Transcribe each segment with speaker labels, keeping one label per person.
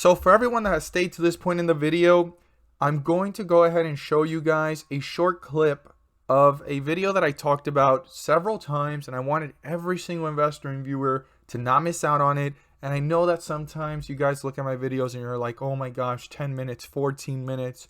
Speaker 1: So for everyone that has stayed to this point in the video, I'm going to go ahead and show you guys a short clip of a video that I talked about several times, and I wanted every single investor and viewer to not miss out on it. And I know that sometimes you guys look at my videos and you're like, oh my gosh, 10 minutes, 14 minutes,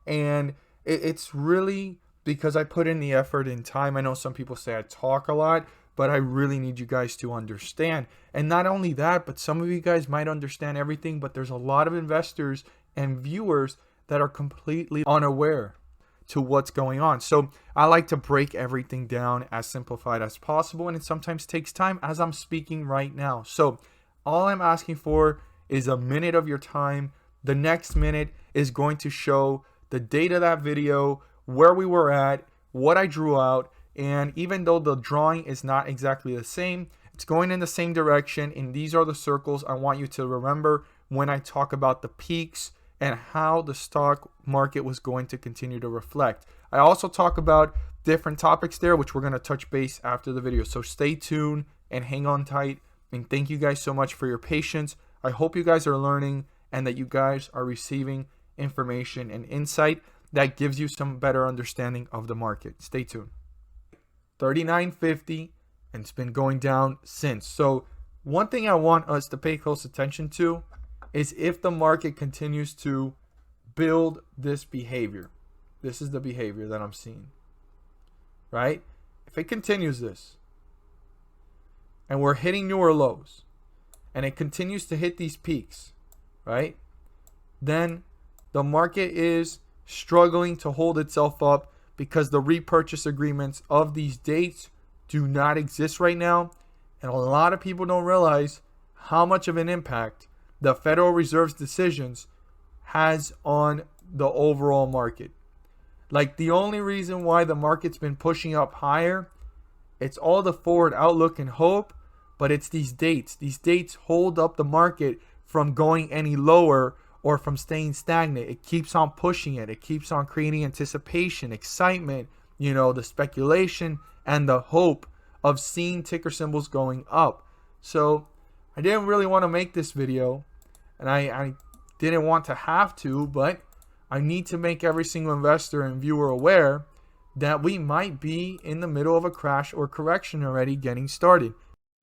Speaker 1: and it's really because I put in the effort and time. I know some people say I talk a lot, but I really need you guys to understand. And not only that, but some of you guys might understand everything, but there's a lot of investors and viewers that are completely unaware to what's going on. So I like to break everything down as simplified as possible, and it sometimes takes time, as I'm speaking right now. So all I'm asking for is a minute of your time. The next minute is going to show the date of that video, where we were at, what I drew out, and even though the drawing is not exactly the same, it's going in the same direction, and these are the circles I want you to remember when I talk about the peaks and how the stock market was going to continue to reflect. I also talk about different topics there, which we're going to touch base after the video. So stay tuned and hang on tight. And thank you guys so much for your patience. I hope you guys are learning and that you guys are receiving information and insight that gives you some better understanding of the market. Stay tuned. 39.50, and it's been going down since. So one thing I want us to pay close attention to is if the market continues to build this behavior. This is the behavior that I'm seeing, right? If it continues this, and we're hitting newer lows, and it continues to hit these peaks, right? Then the market is struggling to hold itself up because the repurchase agreements of these dates do not exist right now. And a lot of people don't realize how much of an impact the Federal Reserve's decisions has on the overall market. Like, the only reason why the market's been pushing up higher, it's all the forward outlook and hope, but it's these dates. These dates hold up the market from going any lower or from staying stagnant. It keeps on pushing it. It keeps on creating anticipation, excitement, the speculation and the hope of seeing ticker symbols going up. So I didn't really want to make this video, and I didn't want to have to, but I need to make every single investor and viewer aware that we might be in the middle of a crash or correction already getting started.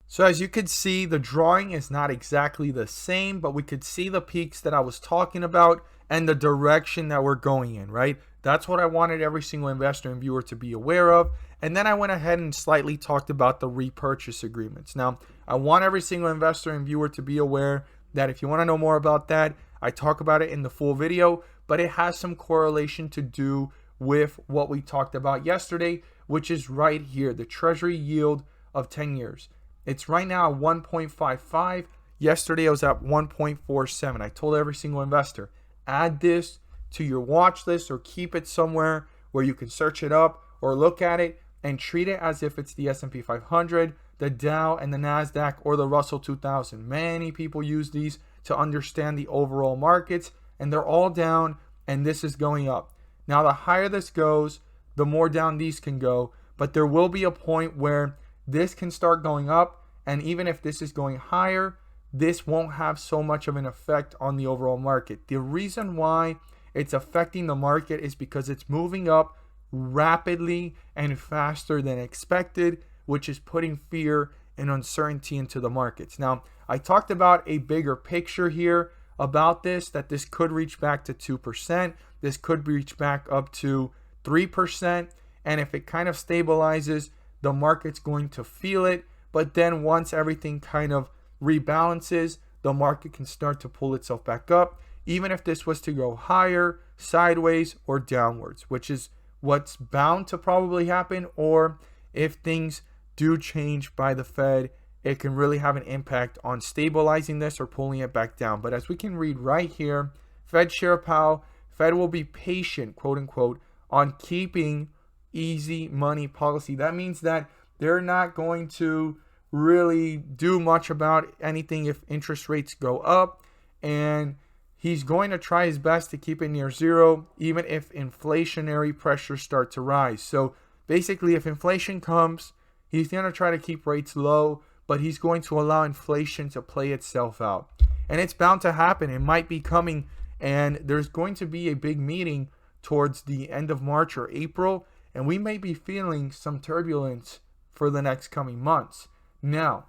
Speaker 1: So as you can see, the drawing is not exactly the same, but we could see the peaks that I was talking about and the direction that we're going in, right? That's what I wanted every single investor and viewer to be aware of. And then I went ahead and slightly talked about the repurchase agreements. Now, I want every single investor and viewer to be aware that if you want to know more about that, I talk about it in the full video, but it has some correlation to do with what we talked about yesterday, which is right here, the treasury yield of 10 years. It's right now at 1.55. Yesterday, I was at 1.47. I told every single investor, add this to your watch list or keep it somewhere where you can search it up or look at it and treat it as if it's the S&P 500, the Dow, and the NASDAQ, or the Russell 2000. Many people use these to understand the overall markets, and they're all down, and this is going up. Now, the higher this goes, the more down these can go, but there will be a point where this can start going up, and even if this is going higher, this won't have so much of an effect on the overall market. The reason why it's affecting the market is because it's moving up rapidly and faster than expected, which is putting fear and uncertainty into the markets. Now, I talked about a bigger picture here about this, that this could reach back to 2%. This could reach back up to 3%. And if it kind of stabilizes, the market's going to feel it. But then once everything kind of rebalances, the market can start to pull itself back up, even if this was to go higher, sideways, or downwards, which is what's bound to probably happen. Or if things do change by the Fed, it can really have an impact on stabilizing this or pulling it back down. But as we can read right here, Fed Chair Powell, Fed will be patient, quote unquote, on keeping easy money policy. That means that they're not going to really do much about anything if interest rates go up, and he's going to try his best to keep it near zero, even if inflationary pressures start to rise. So basically, if inflation comes, he's going to try to keep rates low, but he's going to allow inflation to play itself out. And it's bound to happen. It might be coming, and there's going to be a big meeting towards the end of March or April, and we may be feeling some turbulence for the next coming months. Now,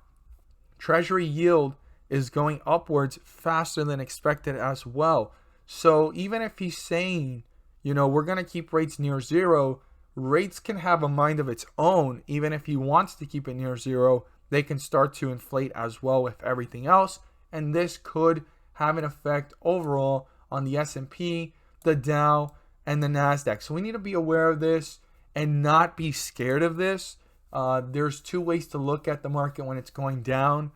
Speaker 1: Treasury yield is going upwards faster than expected as well. So even if he's saying, we're going to keep rates near zero, rates can have a mind of its own. Even if he wants to keep it near zero, they can start to inflate as well with everything else. And this could have an effect overall on the S&P, the Dow, and the NASDAQ. So we need to be aware of this and not be scared of this. There's two ways to look at the market when it's going down.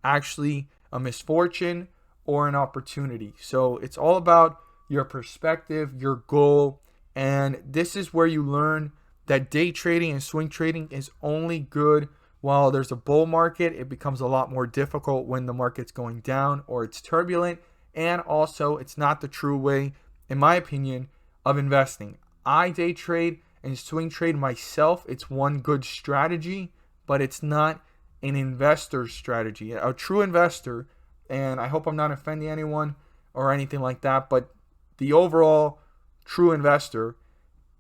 Speaker 1: Actually, a misfortune or an opportunity. So it's all about your perspective, your goal, and this is where you learn that day trading and swing trading is only good while there's a bull market. It becomes a lot more difficult when the market's going down or it's turbulent, and also it's not the true way, in my opinion, of investing. I day trade and swing trade myself. It's one good strategy, but it's not an investor's strategy. A true investor, and I hope I'm not offending anyone or anything like that, but the overall true investor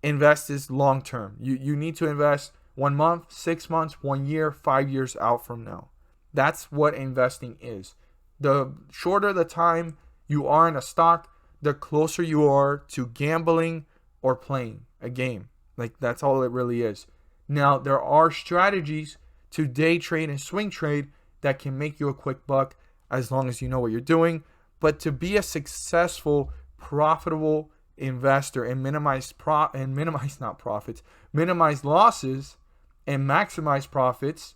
Speaker 1: invests long term. You need to invest 1 month, 6 months, 1 year, 5 years out from now. That's what investing is. The shorter the time you are in a stock, the closer you are to gambling or playing a game. Like, that's all it really is. Now, there are strategies to day trade and swing trade that can make you a quick buck as long as you know what you're doing. But to be a successful, profitable investor and minimize losses and maximize profits,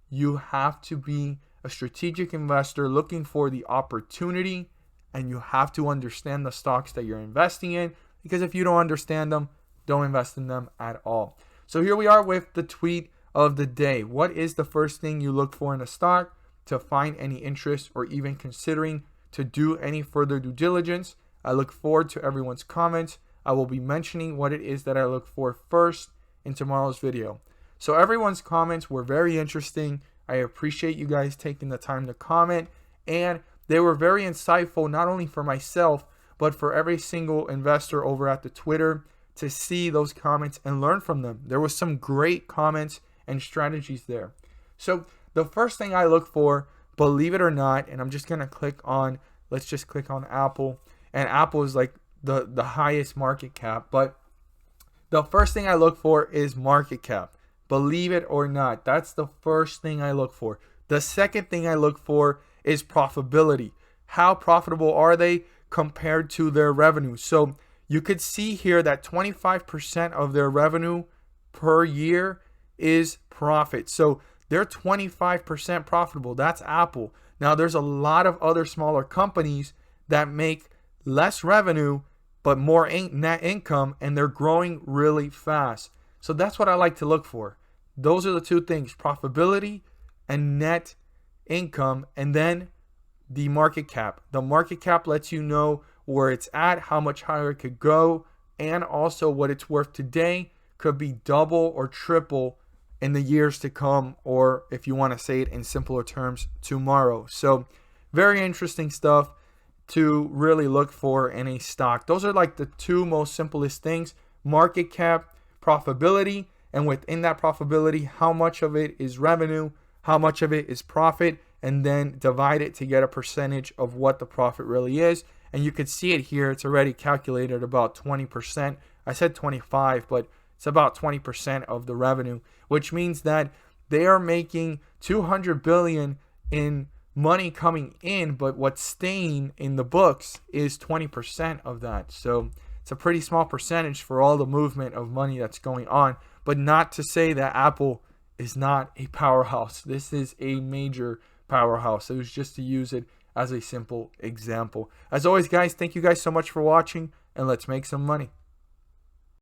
Speaker 1: you have to be a strategic investor looking for the opportunity, and you have to understand the stocks that you're investing in, because if you don't understand them, don't invest in them at all. So here we are with the tweet of the day. What is the first thing you look for in a stock to find any interest or even considering to do any further due diligence? I look forward to everyone's comments. I will be mentioning what it is that I look for first in tomorrow's video. So everyone's comments were very interesting. I appreciate you guys taking the time to comment, and they were very insightful, not only for myself, but for every single investor over at the Twitter to see those comments and learn from them. There was some great comments and strategies there. So the first thing I look for, believe it or not, and I'm just going to click on, let's just click on Apple. And Apple is like the highest market cap. But the first thing I look for is market cap. Believe it or not, that's the first thing I look for. The second thing I look for is profitability. How profitable are they compared to their revenue? So you could see here that 25% of their revenue per year is profit. So they're 25% profitable. That's Apple. Now there's a lot of other smaller companies that make less revenue but more net income, and they're growing really fast. So that's what I like to look for. Those are the two things: profitability and net income, and then the market cap. The market cap lets you know where it's at, how much higher it could go, and also what it's worth today could be double or triple in the years to come, or if you want to say it in simpler terms, tomorrow. So very interesting stuff to really look for in a stock. Those are like the two most simplest things: market cap, profitability, and within that profitability, how much of it is revenue, how much of it is profit, and then divide it to get a percentage of what the profit really is. And you can see it here. It's already calculated about 20%. I said 25, but it's about 20% of the revenue, which means that they are making 200 billion in money coming in, but what's staying in the books is 20% of that. So it's a pretty small percentage for all the movement of money that's going on. But not to say that Apple is not a powerhouse. This is a major powerhouse. It was just to use it as a simple example. As always, guys, thank you guys so much for watching, and let's make some money.